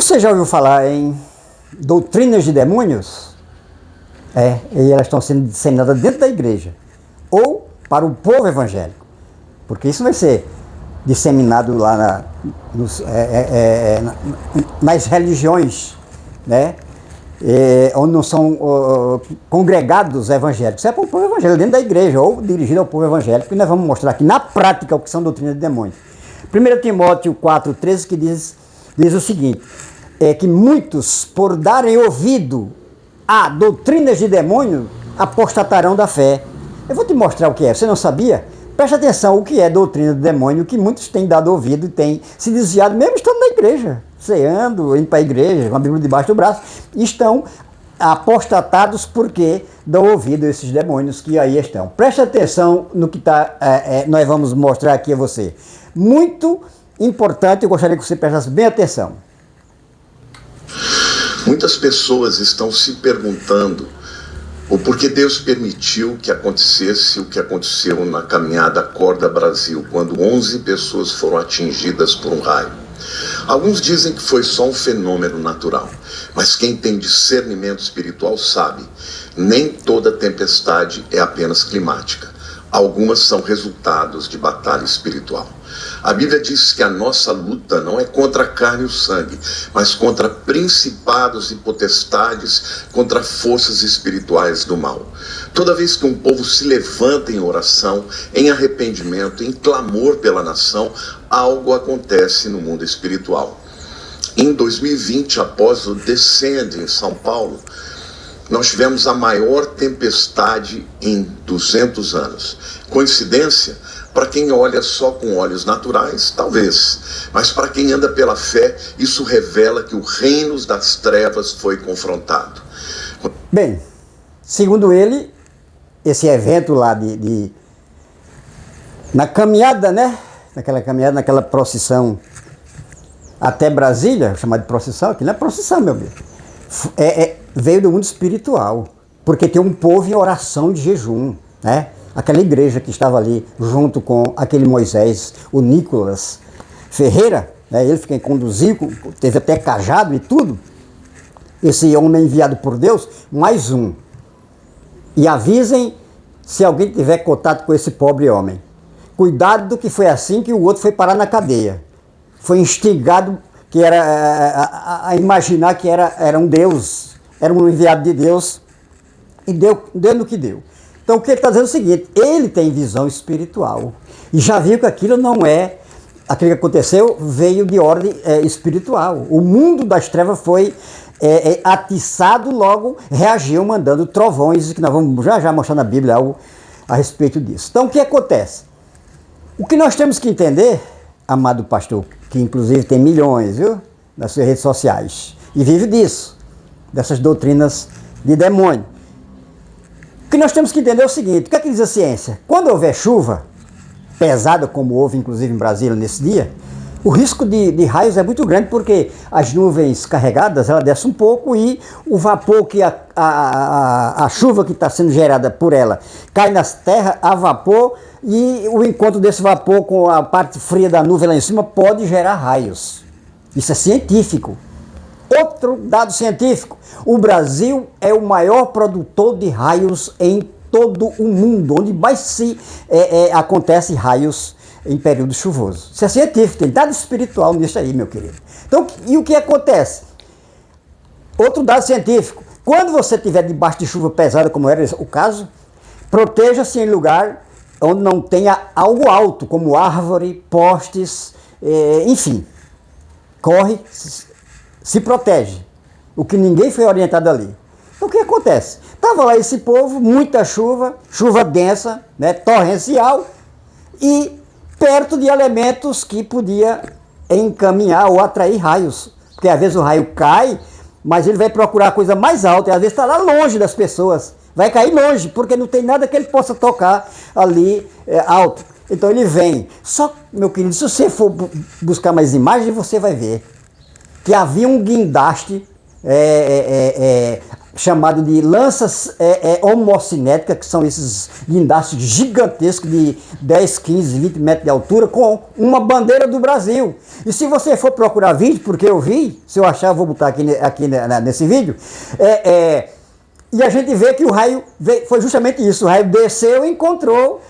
Você já ouviu falar em doutrinas de demônios? E elas estão sendo disseminadas dentro da igreja, ou para o povo evangélico, porque isso vai ser disseminado lá nas religiões, né? Onde não são congregados evangélicos. Isso é para o povo evangélico, dentro da igreja, ou dirigido ao povo evangélico, e nós vamos mostrar aqui na prática o que são doutrinas de demônios. 1 Timóteo 4,13, que diz o seguinte, que muitos, por darem ouvido a doutrinas de demônio, apostatarão da fé. Eu vou te mostrar o que é, você não sabia? Preste atenção o que é doutrina de demônio, que muitos têm dado ouvido e têm se desviado, mesmo estando na igreja, ceando, indo para a igreja, com a Bíblia debaixo do braço, estão apostatados porque dão ouvido a esses demônios que aí estão. Preste atenção no que nós vamos mostrar aqui a você. Muito importante, eu gostaria que você prestasse bem atenção. Muitas pessoas estão se perguntando o porquê Deus permitiu que acontecesse o que aconteceu na caminhada Acorda Brasil, quando 11 pessoas foram atingidas por um raio. Alguns dizem que foi só um fenômeno natural, mas quem tem discernimento espiritual sabe, nem toda tempestade é apenas climática. Algumas são resultados de batalha espiritual. A Bíblia diz que a nossa luta não é contra a carne e o sangue, mas contra principados e potestades, contra forças espirituais do mal. Toda vez que um povo se levanta em oração, em arrependimento, em clamor pela nação, algo acontece no mundo espiritual. Em 2020, após o Descende em São Paulo, nós tivemos a maior tempestade em 200 anos. Coincidência? Para quem olha só com olhos naturais, talvez. Mas para quem anda pela fé, isso revela que o reino das trevas foi confrontado. Bem, segundo ele, esse evento lá na caminhada, né? Naquela caminhada, naquela procissão até Brasília, chamada de procissão, aqui não é procissão, meu amigo. Veio do mundo espiritual, porque tem um povo em oração de jejum, né? Aquela igreja que estava ali junto com aquele Moisés, o Nicolas Ferreira, né? Ele fica conduzido, teve até cajado e tudo. Esse homem enviado por Deus, mais um. E avisem se alguém tiver contato com esse pobre homem. Cuidado do que foi assim que o outro foi parar na cadeia. Foi instigado que a imaginar que era um Deus, era um enviado de Deus, e deu no que deu. Então o que ele está dizendo é o seguinte, ele tem visão espiritual, e já viu que aquilo não é, aquilo que aconteceu veio de ordem espiritual. O mundo das trevas foi atiçado, logo reagiu mandando trovões, que nós vamos já mostrar na Bíblia algo a respeito disso. Então o que acontece? O que nós temos que entender, amado pastor, que inclusive tem milhões, viu, nas suas redes sociais, e vive disso, dessas doutrinas de demônio. O que nós temos que entender é o seguinte, o que é que diz a ciência? Quando houver chuva pesada, como houve inclusive em Brasília nesse dia, o risco de raios é muito grande, porque as nuvens carregadas, ela desce um pouco e o vapor que a chuva que está sendo gerada por ela cai nas terras, a vapor, e o encontro desse vapor com a parte fria da nuvem lá em cima pode gerar raios. Isso é científico. Outro dado científico, o Brasil é o maior produtor de raios em todo o mundo, onde mais acontece raios em período chuvoso. Isso é científico, tem dado espiritual nisso aí, meu querido. Então, e o que acontece? Outro dado científico, quando você estiver debaixo de chuva pesada, como era o caso, proteja-se em lugar onde não tenha algo alto, como árvore, postes, enfim. Corre, se protege. O que ninguém foi orientado ali. Então o que acontece? Estava lá esse povo, muita chuva, chuva densa, né, torrencial, e perto de elementos que podia encaminhar ou atrair raios. Porque às vezes o raio cai, mas ele vai procurar a coisa mais alta, e às vezes está lá longe das pessoas. Vai cair longe, porque não tem nada que ele possa tocar ali alto. Então ele vem. Só, meu querido, se você for buscar mais imagens, você vai ver que havia um guindaste chamado de lanças homocinéticas, que são esses guindastes gigantescos de 10, 15, 20 metros de altura, com uma bandeira do Brasil. E se você for procurar vídeo, porque eu vi, se eu achar eu vou botar aqui nesse vídeo, e a gente vê que o raio foi justamente isso, o raio desceu e encontrou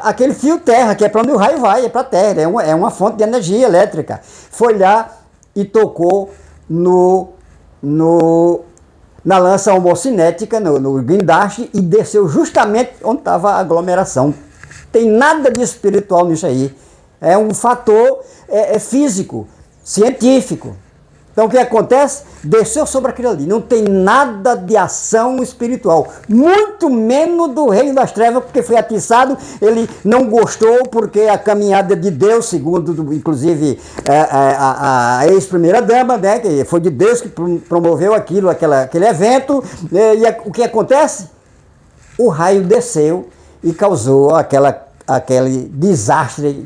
aquele fio terra, que é para onde o raio vai, é para a terra, é uma fonte de energia elétrica. Foi lá e tocou na lança homocinética, no guindaste, e desceu justamente onde estava a aglomeração. Tem nada de espiritual nisso aí. É um fator físico, científico. Então o que acontece? Desceu sobre aquilo ali. Não tem nada de ação espiritual. Muito menos do reino das trevas, porque foi atiçado. Ele não gostou porque a caminhada de Deus, segundo inclusive a ex-primeira-dama, né, que foi de Deus que promoveu aquele evento. E o que acontece? O raio desceu e causou aquele desastre,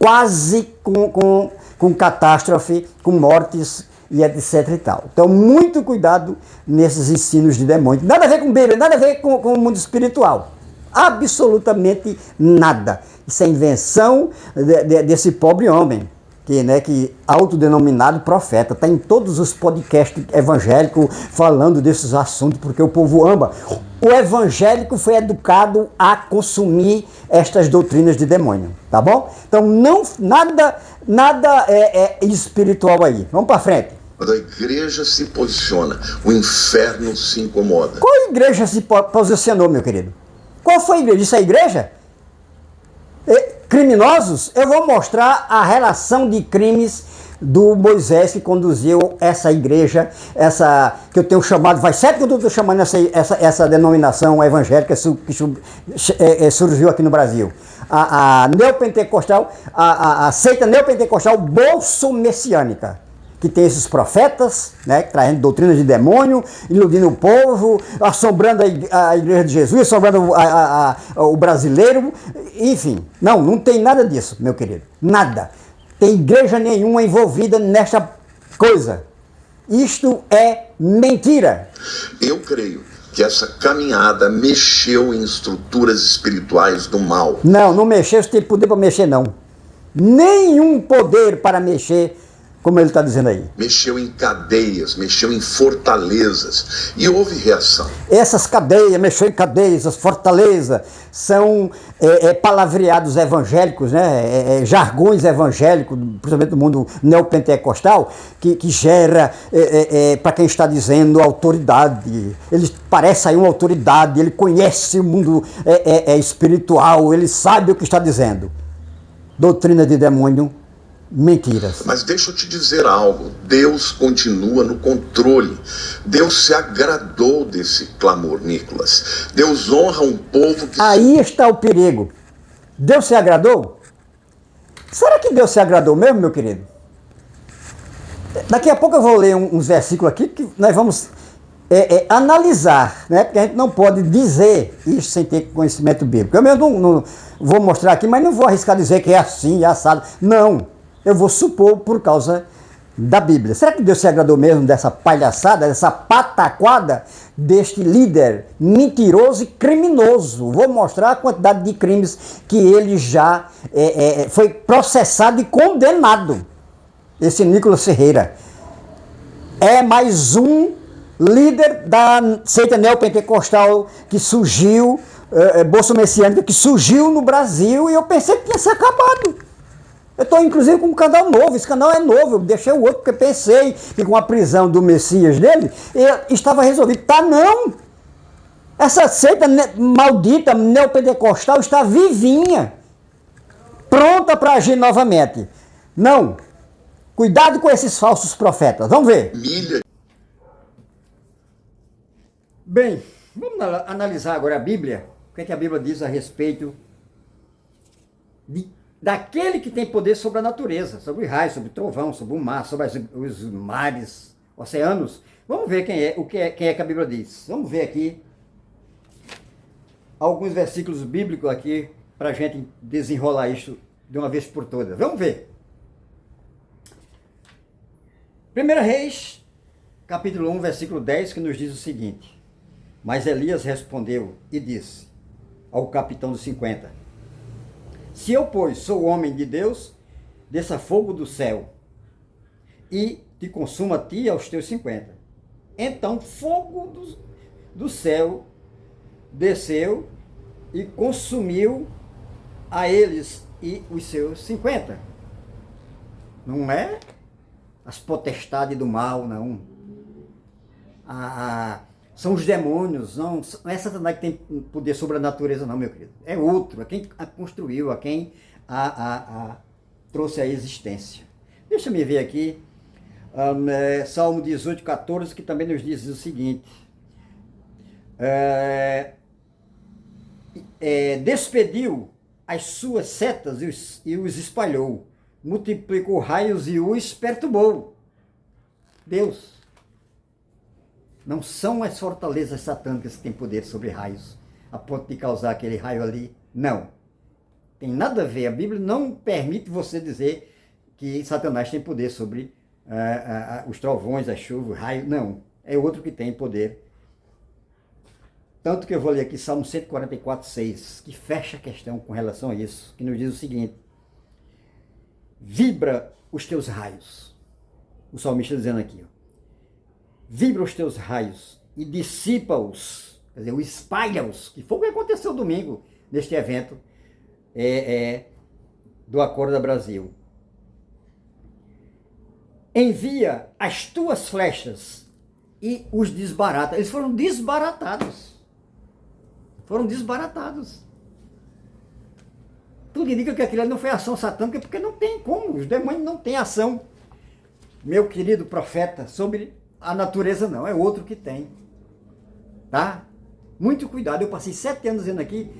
quase com catástrofe, com mortes e etc e tal. Então, muito cuidado nesses ensinos de demônio. Nada a ver com Bíblia, nada a ver com o mundo espiritual. Absolutamente nada. Isso é invenção desse pobre homem, que autodenominado profeta. Está em todos os podcasts evangélicos falando desses assuntos, porque o povo ama. O evangélico foi educado a consumir estas doutrinas de demônio, tá bom? Então, nada espiritual aí. Vamos para frente. Quando a igreja se posiciona, o inferno se incomoda. Qual igreja se posicionou, meu querido? Qual foi a igreja? Isso é a igreja? Criminosos? Eu vou mostrar a relação de crimes do Moisés que conduziu essa igreja, que eu tenho chamado, faz 7 que eu estou chamando essa denominação evangélica que surgiu aqui no Brasil. A neopentecostal, a seita neopentecostal bolso-messiânica, que tem esses profetas, né, trazendo doutrina de demônio, iludindo o povo, assombrando a igreja de Jesus, assombrando o brasileiro, enfim. Não tem nada disso, meu querido, nada. Tem igreja nenhuma envolvida nesta coisa. Isto é mentira. Eu creio que essa caminhada mexeu em estruturas espirituais do mal. Não mexeu, você tem poder para mexer, não. Nenhum poder para mexer, como ele está dizendo aí. Mexeu em cadeias, mexeu em fortalezas e houve reação. Essas cadeias, mexeu em cadeias, as fortalezas, são palavreados evangélicos, né? Jargões evangélicos, principalmente do mundo neopentecostal, que gera, para quem está dizendo, autoridade. Ele parece aí uma autoridade, ele conhece o mundo espiritual, ele sabe o que está dizendo. Doutrina de demônio. Mentiras. Mas deixa eu te dizer algo, Deus continua no controle. Deus se agradou desse clamor, Nicolas. Deus honra um povo que... Aí está o perigo. Deus se agradou? Será que Deus se agradou mesmo, meu querido? Daqui a pouco eu vou ler uns versículos aqui que nós vamos analisar, né? Porque a gente não pode dizer isso sem ter conhecimento bíblico. Eu mesmo não vou mostrar aqui, mas não vou arriscar dizer que é assim, é assado. Não. Eu vou supor por causa da Bíblia. Será que Deus se agradou mesmo dessa palhaçada, dessa pataquada deste líder mentiroso e criminoso? Vou mostrar a quantidade de crimes que ele já foi processado e condenado. Esse Nicolas Ferreira é mais um líder da seita neopentecostal que surgiu, bolso-messiânica, que surgiu no Brasil, e eu pensei que tinha se acabado. Eu estou inclusive com um canal novo, esse canal é novo, eu deixei o outro porque pensei que com a prisão do Messias dele, estava resolvido. Tá não! Essa seita maldita, neopentecostal, está vivinha, pronta para agir novamente. Não! Cuidado com esses falsos profetas, vamos ver. Bem, vamos analisar agora a Bíblia, o que a Bíblia diz a respeito daquele que tem poder sobre a natureza, sobre o raio, sobre o trovão, sobre o mar, sobre os mares, oceanos. Vamos ver quem é que a Bíblia diz. Vamos ver aqui alguns versículos bíblicos aqui para a gente desenrolar isso de uma vez por todas. Vamos ver. 1 Reis, capítulo 1, versículo 10, que nos diz o seguinte: Mas Elias respondeu e disse ao capitão dos 50: Se eu, pois, sou homem de Deus, desça fogo do céu e te consuma a ti e aos teus 50. Então fogo do céu desceu e consumiu a eles e os seus 50. Não é as potestades do mal, não. São os demônios, não é Satanás que tem poder sobre a natureza, não, meu querido. É outro, é quem a construiu, é quem trouxe à existência. Deixa me ver aqui, Salmo 18, 14, que também nos diz o seguinte: despediu as suas setas e os espalhou, multiplicou raios e os perturbou. Deus. Não são as fortalezas satânicas que têm poder sobre raios, a ponto de causar aquele raio ali. Não. Tem nada a ver. A Bíblia não permite você dizer que Satanás tem poder sobre os trovões, a chuva, o raio. Não. É outro que tem poder. Tanto que eu vou ler aqui Salmo 144, 6, que fecha a questão com relação a isso, que nos diz o seguinte: vibra os teus raios. O salmista dizendo aqui, ó. Vibra os teus raios e dissipa-os, quer dizer, espalha-os, que foi o que aconteceu domingo, neste evento do Acorda Brasil. Envia as tuas flechas e os desbarata. Eles foram desbaratados. Foram desbaratados. Tudo indica que aquilo não foi ação satânica, porque não tem como, os demônios não têm ação, meu querido profeta, sobre a natureza não, é outro que tem. Tá? Muito cuidado. Eu passei 7 anos dizendo aqui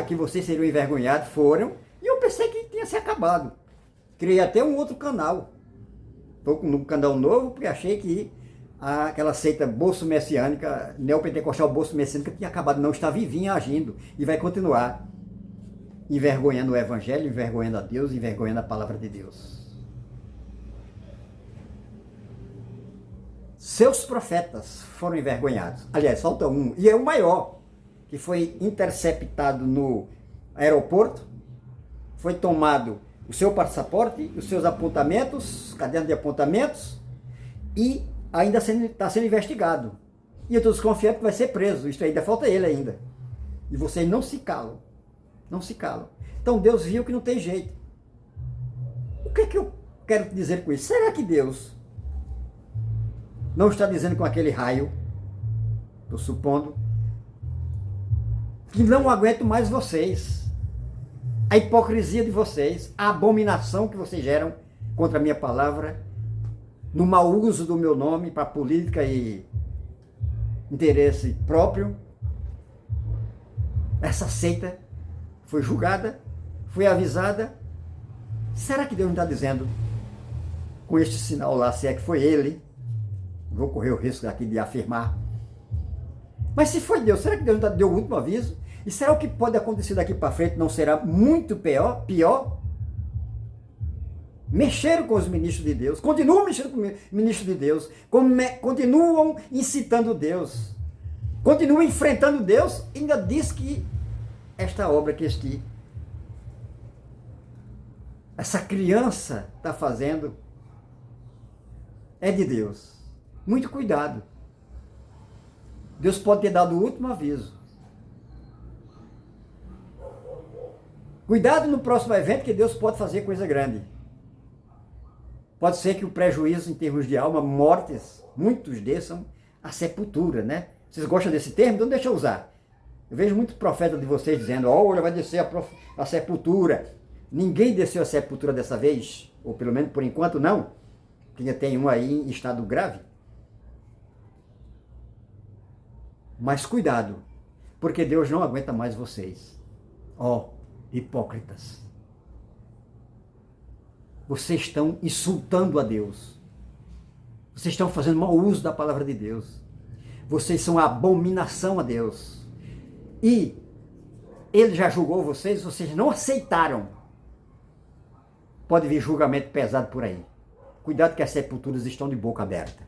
que vocês seriam envergonhados, foram, e eu pensei que tinha se acabado. Criei até um outro canal. Estou com um canal novo, porque achei que aquela seita bolso-messiânica, neopentecostal bolso-messiânica, tinha acabado. Não, está vivinha agindo, e vai continuar envergonhando o Evangelho, envergonhando a Deus, envergonhando a palavra de Deus. Seus profetas foram envergonhados. Aliás, falta um, e é o maior, que foi interceptado no aeroporto, foi tomado o seu passaporte, os seus apontamentos, caderno de apontamentos, e ainda está sendo investigado. E eu estou desconfiando que vai ser preso, isto ainda falta ele ainda. E vocês não se calam, não se calam. Então Deus viu que não tem jeito. O que é que eu quero dizer com isso? Será que Deus não está dizendo com aquele raio, estou supondo, que não aguento mais vocês, a hipocrisia de vocês, a abominação que vocês geram contra a minha palavra, no mau uso do meu nome para política e interesse próprio? Essa seita foi julgada, foi avisada. Será que Deus não está dizendo com este sinal lá, se é que foi ele? Vou correr o risco aqui de afirmar. Mas se foi Deus, será que Deus não deu o último aviso? E será o que pode acontecer daqui para frente não será muito pior? Mexeram com os ministros de Deus, continuam mexendo com os ministros de Deus, continuam incitando Deus, continuam enfrentando Deus, e ainda diz que esta obra que essa criança está fazendo é de Deus. Muito cuidado. Deus pode ter dado o último aviso. Cuidado no próximo evento, que Deus pode fazer coisa grande. Pode ser que o prejuízo em termos de alma, mortes, muitos desçam a sepultura, né? Vocês gostam desse termo? Então deixa eu usar. Eu vejo muito profeta de vocês dizendo, olha, vai descer a sepultura. Ninguém desceu a sepultura dessa vez, ou pelo menos por enquanto não, porque ainda tem um aí em estado grave. Mas cuidado, porque Deus não aguenta mais vocês. Hipócritas. Vocês estão insultando a Deus. Vocês estão fazendo mau uso da palavra de Deus. Vocês são a abominação a Deus. E Ele já julgou vocês não aceitaram. Pode vir julgamento pesado por aí. Cuidado que as sepulturas estão de boca aberta.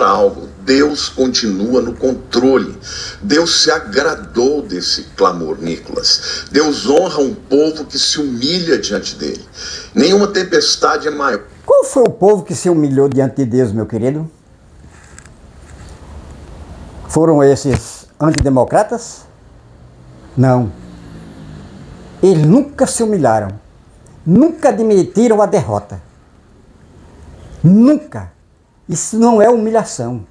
algo. Deus continua no controle. Deus se agradou desse clamor, Nicolas. Deus honra um povo que se humilha diante dele. Nenhuma tempestade é maior. Qual foi o povo que se humilhou diante de Deus, meu querido? Foram esses antidemocratas? Não. Eles nunca se humilharam. Nunca admitiram a derrota. Nunca. Isso não é humilhação.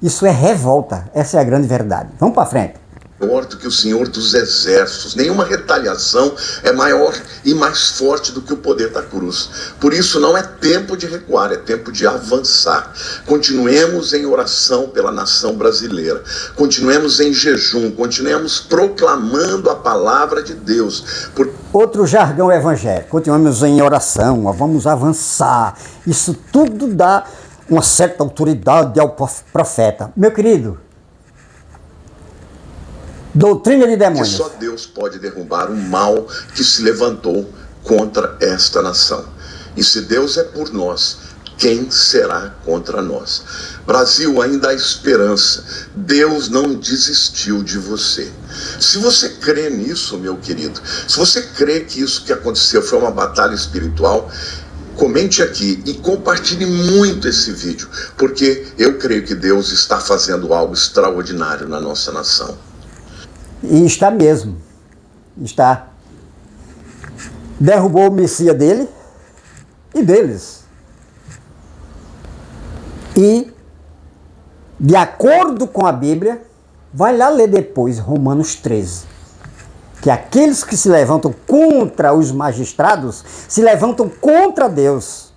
Isso é revolta. Essa é a grande verdade. Vamos para frente. Maior do que o Senhor dos Exércitos. Nenhuma retaliação é maior e mais forte do que o poder da cruz. Por isso não é tempo de recuar, é tempo de avançar. Continuemos em oração pela nação brasileira. Continuemos em jejum, continuemos proclamando a palavra de Deus. Outro jargão evangélico. Continuemos em oração, vamos avançar. Isso tudo dá uma certa autoridade ao profeta. Meu querido, doutrina de demônios. Que só Deus pode derrubar o mal que se levantou contra esta nação. E se Deus é por nós, quem será contra nós? Brasil, ainda há esperança. Deus não desistiu de você. Se você crê nisso, meu querido, se você crê que isso que aconteceu foi uma batalha espiritual, comente aqui e compartilhe muito esse vídeo, porque eu creio que Deus está fazendo algo extraordinário na nossa nação. E está mesmo. Está. Derrubou o Messias dele e deles. E, de acordo com a Bíblia, vai lá ler depois Romanos 13. Que aqueles que se levantam contra os magistrados se levantam contra Deus.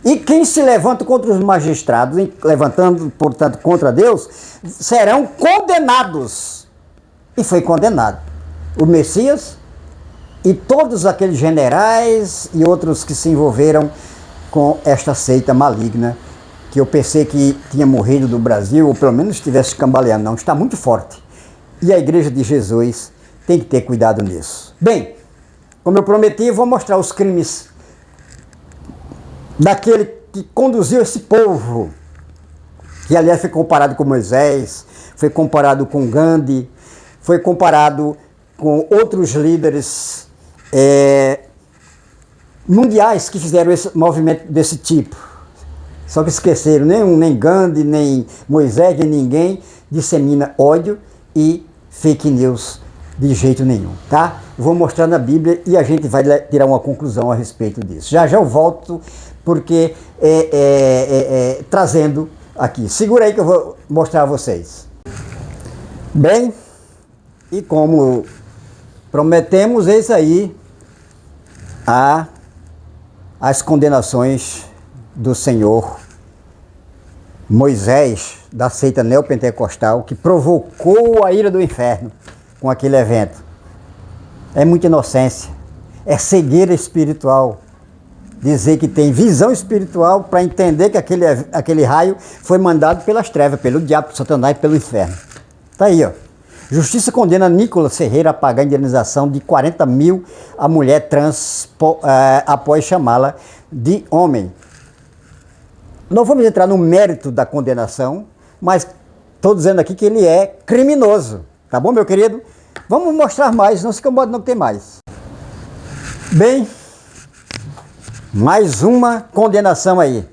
E quem se levanta contra os magistrados, levantando, portanto, contra Deus, serão condenados. E foi condenado o Messias e todos aqueles generais e outros que se envolveram com esta seita maligna, que eu pensei que tinha morrido do Brasil, ou pelo menos estivesse cambaleando. Não, está muito forte. E a Igreja de Jesus tem que ter cuidado nisso. Bem, como eu prometi, vou mostrar os crimes daquele que conduziu esse povo, que aliás foi comparado com Moisés, foi comparado com Gandhi, foi comparado com outros líderes mundiais que fizeram esse movimento desse tipo. Só que esqueceram, nem Gandhi, nem Moisés, nem ninguém dissemina ódio e fake news de jeito nenhum, tá? Vou mostrar na Bíblia e a gente vai tirar uma conclusão a respeito disso. Já eu volto, porque trazendo aqui. Segura aí que eu vou mostrar a vocês. Bem, e como prometemos, eis aí as condenações do Senhor Moisés, da seita neopentecostal, que provocou a ira do inferno com aquele evento. É muita inocência, é cegueira espiritual. Dizer que tem visão espiritual para entender que aquele raio foi mandado pelas trevas, pelo diabo, pelo Satanás e pelo inferno. Tá aí, ó. Justiça condena Nicolas Ferreira a pagar indenização de 40 mil à mulher trans após chamá-la de homem. Não vamos entrar no mérito da condenação, mas estou dizendo aqui que ele é criminoso. Tá bom, meu querido? Vamos mostrar mais, não se incomoda não que tem mais. Bem, mais uma condenação aí.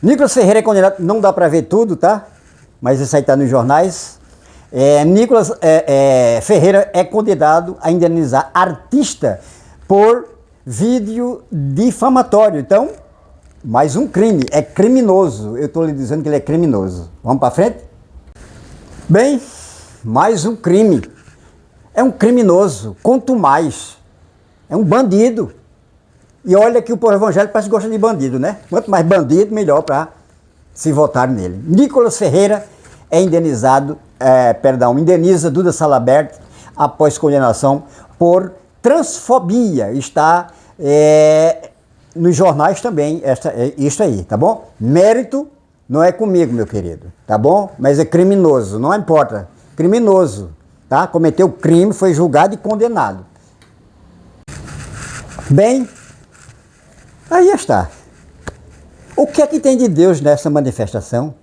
Nicolas Ferreira é condenado, não dá para ver tudo, tá? Mas isso aí está nos jornais. Nicolas Ferreira é condenado a indenizar artista por vídeo difamatório. Então, mais um crime, é criminoso. Eu estou lhe dizendo que ele é criminoso. Vamos para frente? Bem, mais um crime. É um criminoso, quanto mais. É um bandido. E olha que o povo evangélico parece que gosta de bandido, né? Quanto mais bandido, melhor para se votar nele. Nicolas Ferreira é indeniza Duda Salabert após condenação por transfobia. Está nos jornais também, isso aí, tá bom? Mérito não é comigo, meu querido, tá bom? Mas é criminoso, não importa. Criminoso, tá? Cometeu crime, foi julgado e condenado. Bem, aí está. O que é que tem de Deus nessa manifestação?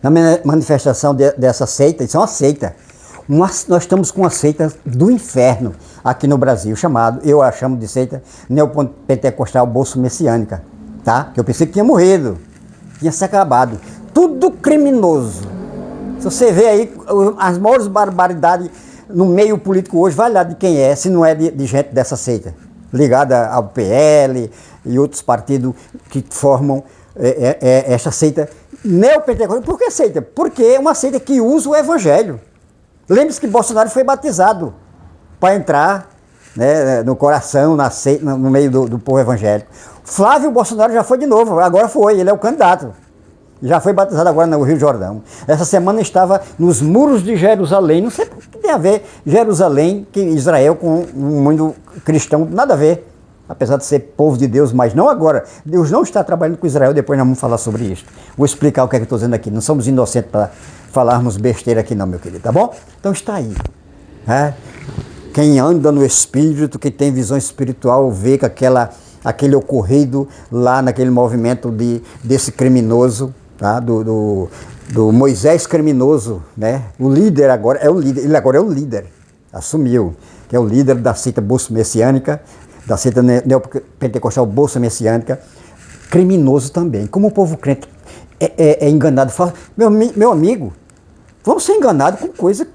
na manifestação dessa seita. Isso é uma seita. Nós estamos com uma seita do inferno aqui no Brasil, eu a chamo de seita neopentecostal bolso-messiânica, tá? Que eu pensei que tinha morrido, tinha se acabado. Tudo criminoso. Se você vê aí as maiores barbaridades no meio político hoje, vai lá de quem é, se não é de gente dessa seita, ligada ao PL e outros partidos que formam essa seita neopentecostal. Por que seita? Porque é uma seita que usa o evangelho. Lembre-se que Bolsonaro foi batizado para entrar, né, no coração, no meio do povo evangélico. Flávio Bolsonaro já foi de novo, agora foi, ele é o candidato. Já foi batizado agora no Rio Jordão. Essa semana estava nos muros de Jerusalém. Não sei o que tem a ver Jerusalém, que Israel com o mundo cristão, nada a ver. Apesar de ser povo de Deus, mas não agora. Deus não está trabalhando com Israel, depois nós vamos falar sobre isso. Vou explicar o que é que eu estou dizendo aqui. Não somos inocentes para falarmos besteira aqui não, meu querido, tá bom? Então está aí. Quem anda no Espírito, quem tem visão espiritual, vê que aquele ocorrido lá naquele movimento desse criminoso, tá? do Moisés criminoso, né? O líder agora é o líder, ele agora é o líder, assumiu, que é o líder da seita bolso-messiânica, da seita neopentecostal bolso-messiânica, criminoso também. Como o povo crente é enganado, fala, meu amigo, vamos ser enganados com coisa,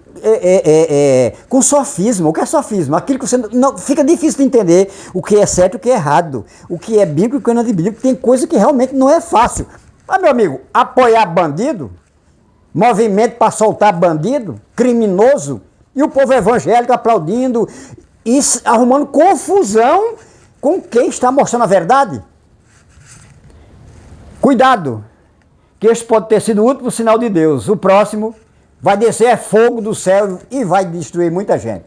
com sofisma. O que é sofisma? Aquilo que você não fica difícil de entender o que é certo e o que é errado, o que é bíblico e o que não é bíblico. Tem coisa que realmente não é fácil. Mas, meu amigo, apoiar bandido, movimento para soltar bandido, criminoso, e o povo evangélico aplaudindo e arrumando confusão com quem está mostrando a verdade. Cuidado, que este pode ter sido o último sinal de Deus. O próximo vai descer fogo do céu e vai destruir muita gente.